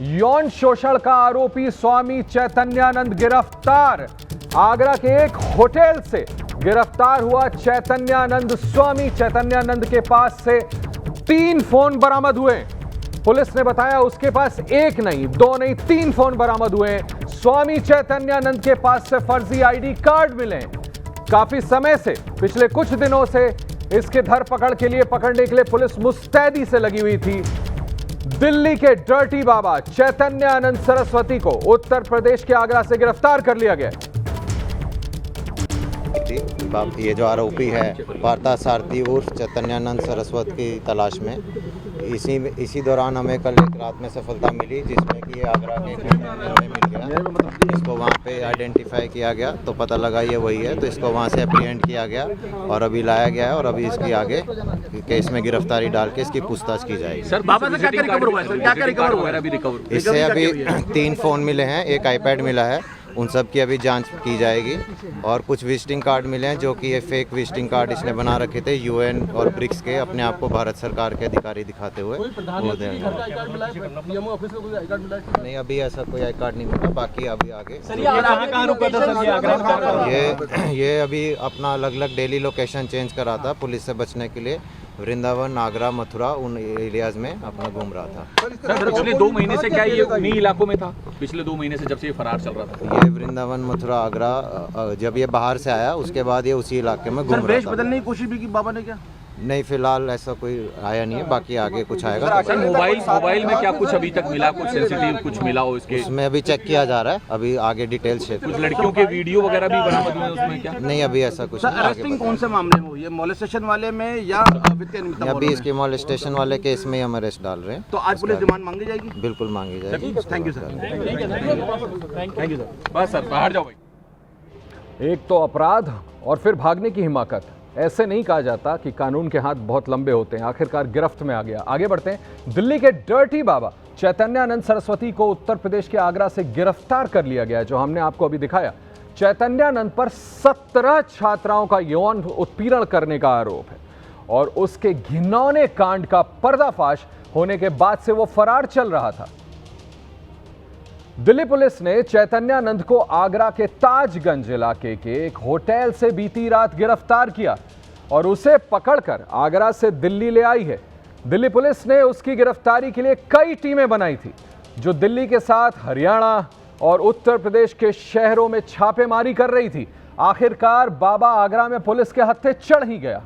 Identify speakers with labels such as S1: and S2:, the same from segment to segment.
S1: यौन शोषण का आरोपी स्वामी चैतन्यानंद गिरफ्तार। आगरा के एक होटल से गिरफ्तार हुआ चैतन्यानंद। स्वामी चैतन्यानंद के पास से 3 फोन बरामद हुए। पुलिस ने बताया उसके पास एक नहीं, 2 नहीं, 3 फोन बरामद हुए। स्वामी चैतन्यानंद के पास से फर्जी आईडी कार्ड मिले। काफी समय से, पिछले कुछ दिनों से इसके धरपकड़ के लिए, पकड़ने के लिए पुलिस मुस्तैदी से लगी हुई थी। दिल्ली के डर्टी बाबा चैतन्यानंद सरस्वती को उत्तर प्रदेश के आगरा से गिरफ्तार कर लिया गया।
S2: ये जो आरोपी है पार्थसारथी उर्फ चैतन्यानंद सरस्वती की तलाश में इसी दौरान हमें कल एक रात में सफलता मिली, जिसमें कि ये आगरा के में मिल गया। इसको वहाँ पे आइडेंटिफाई किया गया तो पता लगा ये वही है, तो इसको वहाँ से अप्रीहेंड किया गया और अभी लाया गया है और अभी इसकी आगे केस में गिरफ्तारी डाल के इसकी पूछताछ की जाएगी।
S3: सर बाबा से क्या रिकवर हुआ है? सर क्या रिकवर हुआ है? अभी रिकवर
S2: इससे अभी 3 फोन मिले हैं, एक आईपैड मिला है, उन सब की अभी जांच की जाएगी और कुछ विजिटिंग कार्ड मिले हैं जो कि ये फेक विजिटिंग कार्ड इसने बना रखे थे यूएन और ब्रिक्स के, अपने आप को भारत सरकार के अधिकारी दिखाते हुए। नहीं, अभी ऐसा कोई आई कार्ड नहीं मिला, बाकी अभी आगे ये अभी अपना अलग अलग डेली लोकेशन चेंज करा था पुलिस से बचने के लिए। वृंदावन, आगरा, मथुरा, उन एरियाज में अपना घूम रहा था।
S3: सर पिछले 2 महीने से क्या ये उन्हीं इलाकों में था? पिछले 2 महीने से जब से ये फरार चल रहा था?
S2: ये वृंदावन, मथुरा, आगरा, जब ये बाहर से आया उसके बाद ये उसी इलाके में घूम रहा था।
S4: वेश बदलने की कोशिश भी की बाबा ने क्या?
S2: नहीं, फिलहाल ऐसा कोई आया नहीं है, बाकी आगे कुछ आएगा।
S3: सर मोबाइल में क्या कुछ अभी तक मिला? कुछ सेंसिटिव कुछ मिला हो इसके?
S2: उसमें अभी चेक किया जा रहा है, अभी आगे डिटेल शेयर।
S3: कुछ लड़कियों के वीडियो वगैरह भी बरामद हुए उसमें क्या?
S2: नहीं, अभी ऐसा कुछ नहीं।
S4: अरेस्टिंग कौन से मामले में हुई है? मोलेस्टेशन वाले में या वित्तीय निमित्त?
S2: अभी इसके मोलेस्टेशन वाले केस में हम अरेस्ट डाल रहे हैं।
S4: तो आज पुलिस रिमांड मांगी जाएगी?
S2: बिल्कुल मांगी जाएगी।
S4: Thank you sir.
S3: Thank you sir. बस सर बाहर जाओ भाई।
S1: एक तो अपराध और फिर भागने की हिमाकत। ऐसे नहीं कहा जाता कि कानून के हाथ बहुत लंबे होते हैं। आखिरकार गिरफ्त में आ गया। आगे बढ़ते हैं। दिल्ली के डर्टी बाबा चैतन्यानंद सरस्वती को उत्तर प्रदेश के आगरा से गिरफ्तार कर लिया गया, जो हमने आपको अभी दिखाया। चैतन्यानंद पर 17 छात्राओं का यौन उत्पीड़न करने का आरोप है और उसके घिनौने कांड का पर्दाफाश होने के बाद से वो फरार चल रहा था। दिल्ली पुलिस ने चैतन्यानंद को आगरा के ताजगंज इलाके के एक होटल से बीती रात गिरफ्तार किया और उसे पकड़कर आगरा से दिल्ली ले आई है। दिल्ली पुलिस ने उसकी गिरफ्तारी के लिए कई टीमें बनाई थी, जो दिल्ली के साथ हरियाणा और उत्तर प्रदेश के शहरों में छापेमारी कर रही थी। आखिरकार बाबा आगरा में पुलिस के हत्थे चढ़ ही गया।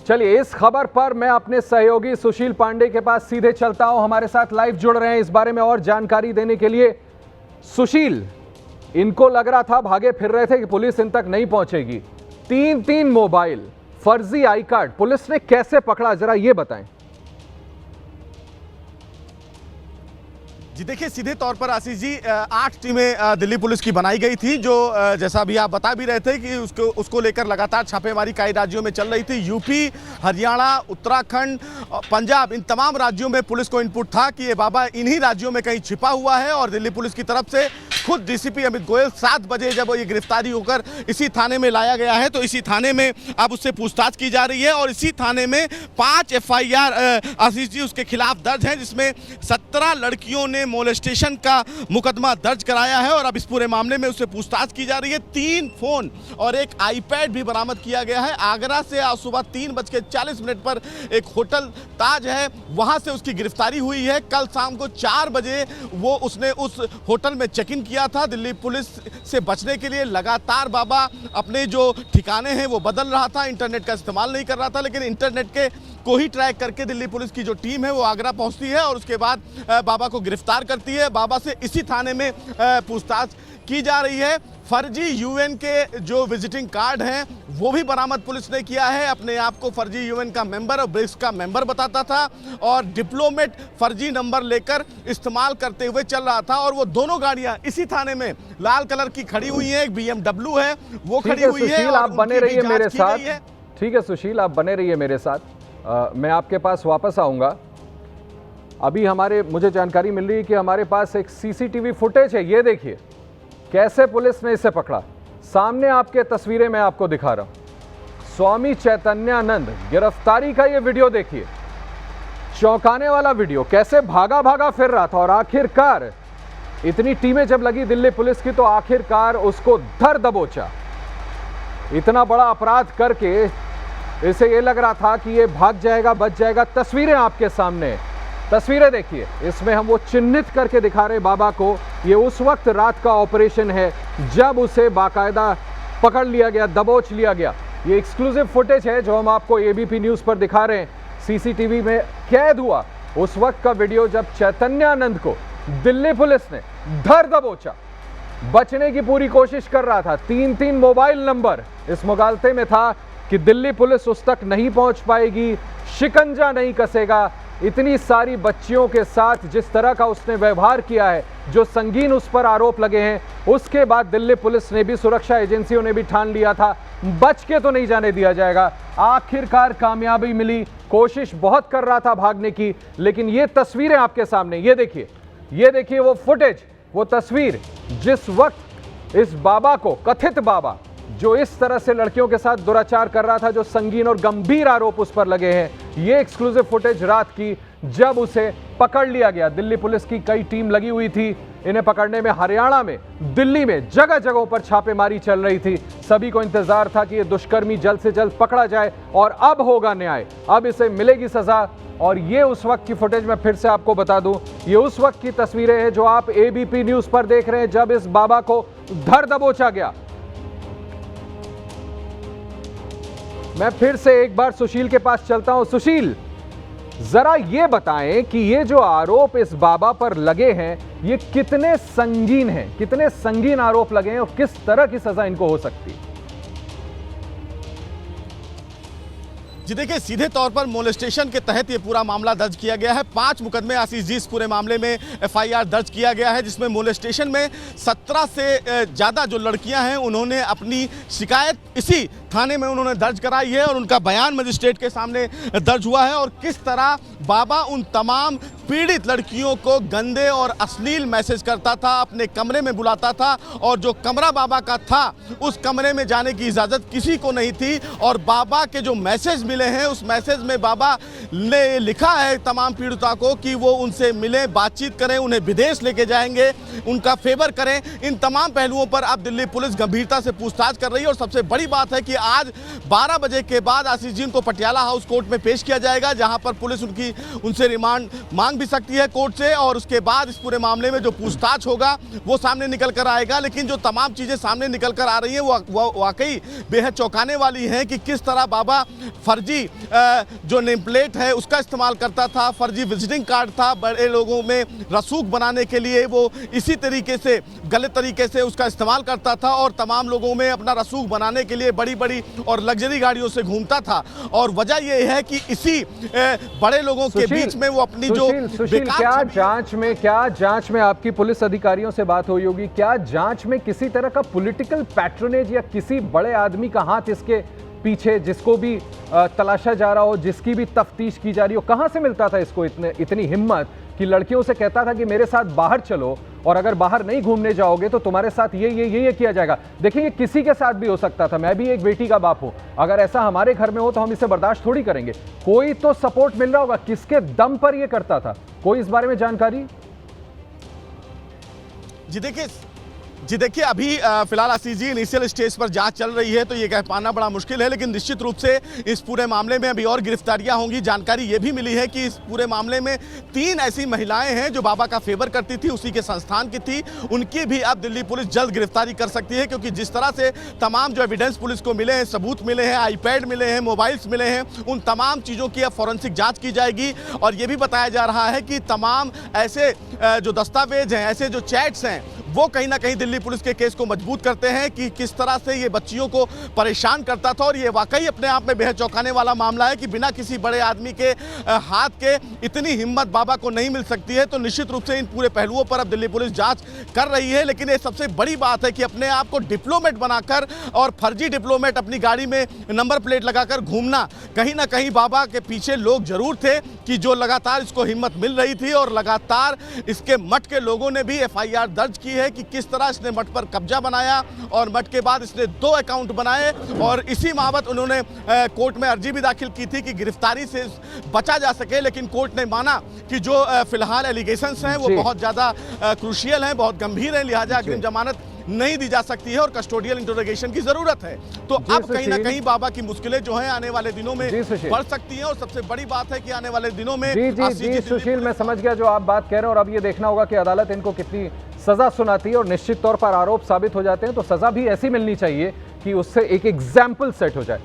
S1: चलिए, इस खबर पर मैं अपने सहयोगी सुशील पांडे के पास सीधे चलता हूं। हमारे साथ लाइव जुड़ रहे हैं इस बारे में और जानकारी देने के लिए। सुशील, इनको लग रहा था, भागे फिर रहे थे कि पुलिस इन तक नहीं पहुंचेगी। 3 मोबाइल, फर्जी आई कार्ड, पुलिस ने कैसे पकड़ा, जरा ये बताएं।
S4: जी देखिए, सीधे तौर पर आशीष जी 8 टीमें दिल्ली पुलिस की बनाई गई थी, जो जैसा अभी आप बता भी रहे थे कि उसको लेकर लगातार छापेमारी कई राज्यों में चल रही थी। यूपी, हरियाणा, उत्तराखंड, पंजाब, इन तमाम राज्यों में पुलिस को इनपुट था कि ये बाबा इन्हीं राज्यों में कहीं छिपा हुआ है और दिल्ली पुलिस की तरफ से खुद डीसीपी अमित गोयल 7 बजे जब ये गिरफ्तारी होकर इसी थाने में लाया गया है, तो इसी थाने में अब उससे पूछताछ की जा रही है और इसी थाने में 5 FIR आशीष जी उसके खिलाफ दर्ज है, जिसमें 17 लड़कियों ने मोलेस्टेशन का मुकदमा दर्ज कराया है और अब इस पूरे मामले में उससे पूछताछ की जा रही है। 3 फोन और एक आईपैड भी बरामद किया गया है। आगरा से आज सुबह 3:40 पर एक होटल ताज है, वहां से उसकी गिरफ्तारी हुई है। कल शाम को 4 बजे उसने उस होटल में चेक इन किया था। दिल्ली पुलिस से बचने के लिए लगातार बाबा अपने जो ठिकाने हैं वो बदल रहा था, इंटरनेट का इस्तेमाल नहीं कर रहा था, लेकिन इंटरनेट के को ही ट्रैक करके दिल्ली पुलिस की जो टीम है वो आगरा पहुंचती है और उसके बाद बाबा को गिरफ्तार करती है। बाबा से इसी थाने में पूछताछ की जा रही है। फर्जी यूएन के जो विजिटिंग कार्ड हैं वो भी बरामद पुलिस ने किया है। अपने आप को फर्जी यूएन का मेंबर और ब्रिक्स का मेंबर बताता था और डिप्लोमेट फर्जी नंबर लेकर इस्तेमाल करते हुए चल रहा था और वो दोनों गाड़ियां इसी थाने में लाल कलर की खड़ी हुई है। एक BMW है वो खड़ी हुई है।
S1: आप बने रहिए मेरे साथ। ठीक है सुशील, आप बने रहिए मेरे साथ। मैं आपके पास वापस आऊंगा। अभी मुझे जानकारी मिल रही है कि हमारे पास एक सीसीटीवी फुटेज है। ये देखिए कैसे पुलिस ने इसे पकड़ा। सामने आपके तस्वीरें मैं आपको दिखा रहा हूं। स्वामी चैतन्यानंद गिरफ्तारी का ये वीडियो देखिए, चौंकाने वाला वीडियो। कैसे भागा भागा फिर रहा था और आखिरकार इतनी टीमें जब लगी दिल्ली पुलिस की तो आखिरकार उसको धर दबोचा। इतना बड़ा अपराध करके इसे ये लग रहा था कि ये भाग जाएगा, बच जाएगा। तस्वीरें आपके सामने, तस्वीरें देखिए, इसमें हम वो चिन्हित करके दिखा रहे बाबा को। ये उस वक्त रात का ऑपरेशन है जब उसे बाकायदा पकड़ लिया गया, दबोच लिया गया। ये एक्सक्लूसिव फुटेज है जो हम आपको एबीपी न्यूज़ पर दिखा रहे हैं। सीसीटीवी में कैद हुआ उस वक्त का वीडियो जब चैतन्यानंद को दिल्ली पुलिस ने धर दबोचा। बचने की पूरी कोशिश कर रहा था। 3-3 मोबाइल नंबर इस मुगालते में था कि दिल्ली पुलिस उस तक नहीं पहुंच पाएगी, शिकंजा नहीं कसेगा। इतनी सारी बच्चियों के साथ जिस तरह का उसने व्यवहार किया है, जो संगीन उस पर आरोप लगे हैं, उसके बाद दिल्ली पुलिस ने भी, सुरक्षा एजेंसियों ने भी ठान लिया था बच के तो नहीं जाने दिया जाएगा। आखिरकार कामयाबी मिली। कोशिश बहुत कर रहा था भागने की, लेकिन ये तस्वीरें आपके सामने, ये देखिए वो फुटेज, वो तस्वीर जिस वक्त इस बाबा को, कथित बाबा जो इस तरह से लड़कियों के साथ दुराचार कर रहा था, जो संगीन और गंभीर आरोप उस पर लगे हैं, ये एक्सक्लूसिव फुटेज रात की जब उसे पकड़ लिया गया। दिल्ली पुलिस की कई टीम लगी हुई थी इन्हें पकड़ने में। हरियाणा में, दिल्ली में जगह जगहों पर छापेमारी चल रही थी। सभी को इंतजार था कि ये दुष्कर्मी जल्द से जल्द पकड़ा जाए और अब होगा न्याय, अब इसे मिलेगी सजा। और ये उस वक्त की फुटेज मैं फिर से आपको बता दूं, ये उस वक्त की तस्वीरें हैं जो आप एबीपी न्यूज़ पर देख रहे हैं जब इस बाबा को धर दबोचा गया। मैं फिर से एक बार सुशील के पास चलता हूं। सुशील, जरा ये बताएं कि ये जो आरोप इस बाबा पर लगे हैं ये कितने संगीन हैं, कितने संगीन आरोप लगे हैं और किस तरह की सजा इनको हो सकती है?
S4: जी देखिए, सीधे तौर पर मोलेस्टेशन के तहत ये पूरा मामला दर्ज किया गया है। 5 मुकदमे आशीष जी इस पूरे मामले में एफआईआर दर्ज किया गया है, जिसमें मोलेस्टेशन में 17 से ज़्यादा जो लड़कियां हैं उन्होंने अपनी शिकायत इसी थाने में उन्होंने दर्ज कराई है और उनका बयान मजिस्ट्रेट के सामने दर्ज हुआ है। और किस तरह बाबा उन तमाम पीड़ित लड़कियों को गंदे और अश्लील मैसेज करता था, अपने कमरे में बुलाता था और जो कमरा बाबा का था उस कमरे में जाने की इजाज़त किसी को नहीं थी। और बाबा के जो मैसेज मिले हैं उस मैसेज में बाबा ने लिखा है तमाम पीड़िता को कि वो उनसे मिलें, बातचीत करें, उन्हें विदेश लेके जाएंगे, उनका फेवर करें। इन तमाम पहलुओं पर अब दिल्ली पुलिस गंभीरता से पूछताछ कर रही है। और सबसे बड़ी बात है कि आज 12 बजे के बाद आशीष जी को पटियाला हाउस कोर्ट में पेश किया जाएगा, जहां पर पुलिस उनसे रिमांड मांग भी सकती है कोर्ट से। और उसके बाद इस पूरे मामले में जो पूछताछ होगा वो सामने निकल कर आएगा। लेकिन जो तमाम चीज़ें सामने निकल कर आ रही हैं वो वाकई बेहद चौंकाने वाली हैं कि किस तरह बाबा फर्जी जो नेम प्लेट है उसका इस्तेमाल करता था, फर्जी विजिटिंग कार्ड था, बड़े लोगों में रसूख बनाने के लिए वो इसी तरीके से, गलत तरीके से उसका इस्तेमाल करता था और तमाम लोगों में अपना रसूख बनाने के लिए बड़ी बड़ी और लग्जरी गाड़ियों से घूमता था। और वजह यह है कि इसी बड़े लोगों के बीच में वो अपनी
S1: सुशील, क्या जांच में आपकी पुलिस अधिकारियों से बात हुई होगी? क्या जांच में किसी तरह का पॉलिटिकल पैट्रोनेज या किसी बड़े आदमी का हाथ इसके पीछे, जिसको भी तलाशा जा रहा हो, जिसकी भी तफ्तीश की जा रही हो, कहां से मिलता था इसको इतनी हिम्मत कि लड़कियों से कहता था कि मेरे साथ बाहर चलो और अगर बाहर नहीं घूमने जाओगे तो तुम्हारे साथ ये किया जाएगा? देखिए, ये किसी के साथ भी हो सकता था। मैं भी एक बेटी का बाप हूं, अगर ऐसा हमारे घर में हो तो हम इसे बर्दाश्त थोड़ी करेंगे। कोई तो सपोर्ट मिल रहा होगा। किसके दम पर ये करता था, कोई इस बारे में जानकारी?
S4: जी देखिए, अभी फिलहाल आशीष जी इनिशियल स्टेज पर जांच चल रही है तो ये कह पाना बड़ा मुश्किल है, लेकिन निश्चित रूप से इस पूरे मामले में अभी और गिरफ्तारियां होंगी। जानकारी ये भी मिली है कि इस पूरे मामले में 3 ऐसी महिलाएं हैं जो बाबा का फेवर करती थी, उसी के संस्थान की थी। उनकी भी अब दिल्ली पुलिस जल्द गिरफ्तारी कर सकती है, क्योंकि जिस तरह से तमाम जो एविडेंस पुलिस को मिले हैं, सबूत मिले हैं, आईपैड मिले हैं, मोबाइल्स मिले हैं, उन तमाम चीज़ों की अब फॉरेंसिक जाँच की जाएगी। और ये भी बताया जा रहा है कि तमाम ऐसे जो दस्तावेज हैं, ऐसे जो चैट्स हैं, वो कहीं ना कहीं दिल्ली पुलिस के केस को मजबूत करते हैं कि किस तरह से ये बच्चियों को परेशान करता था। और ये वाकई अपने आप में बेहद चौंकाने वाला मामला है कि बिना किसी बड़े आदमी के हाथ के इतनी हिम्मत बाबा को नहीं मिल सकती है। तो निश्चित रूप से इन पूरे पहलुओं पर अब दिल्ली पुलिस जांच कर रही है। लेकिन ये सबसे बड़ी बात है कि अपने आप को डिप्लोमेट बनाकर और फर्जी डिप्लोमेट अपनी गाड़ी में नंबर प्लेट लगाकर घूमना, कहीं ना कहीं बाबा के पीछे लोग जरूर थे कि जो लगातार इसको हिम्मत मिल रही थी। और लगातार इसके मठ के लोगों ने भी एफआईआर दर्ज की है, है कि किस तरह इसने मठ पर कब्जा बनाया और मठ के बाद इसने 2 अकाउंट बनाए और इसी मावत उन्होंने कोर्ट में अर्जी भी दाखिल की थी कि गिरफ्तारी से बचा जा सके, लेकिन कोर्ट ने माना कि जो फिलहाल एलिगेशंस हैं वो
S1: जी।
S4: बहुत ज़्यादा क्रूशियल हैं, बहुत गंभीर हैं, लिहाजा अग्रिम जमानत नहीं दी जा सकती है और कस्टोडियल इंटरोगेशन की जरूरत है। तो
S1: जी,
S4: अब कहीं ना
S1: सुशील।
S4: कहीं बाबा की मुश्किलें जो हैं आने वाले दिनों में
S1: जी, सुशील।
S4: बढ़ सकती हैं और सबसे बड़ी बात है कि आने वाले दिनों में
S1: जी जी
S4: आशीष
S1: जी
S4: दिल्ली
S1: सुशील, मैं समझ गया जो आप बात कह रहे हैं, और अब ये देखना होगा कि अदालत इनको कितनी सजा सुनाती है, और निश्चित तौर पर आरोप साबित हो जाते हैं तो सजा भी ऐसी मिलनी चाहिए कि उससे एक एग्जाम्पल सेट हो जाए।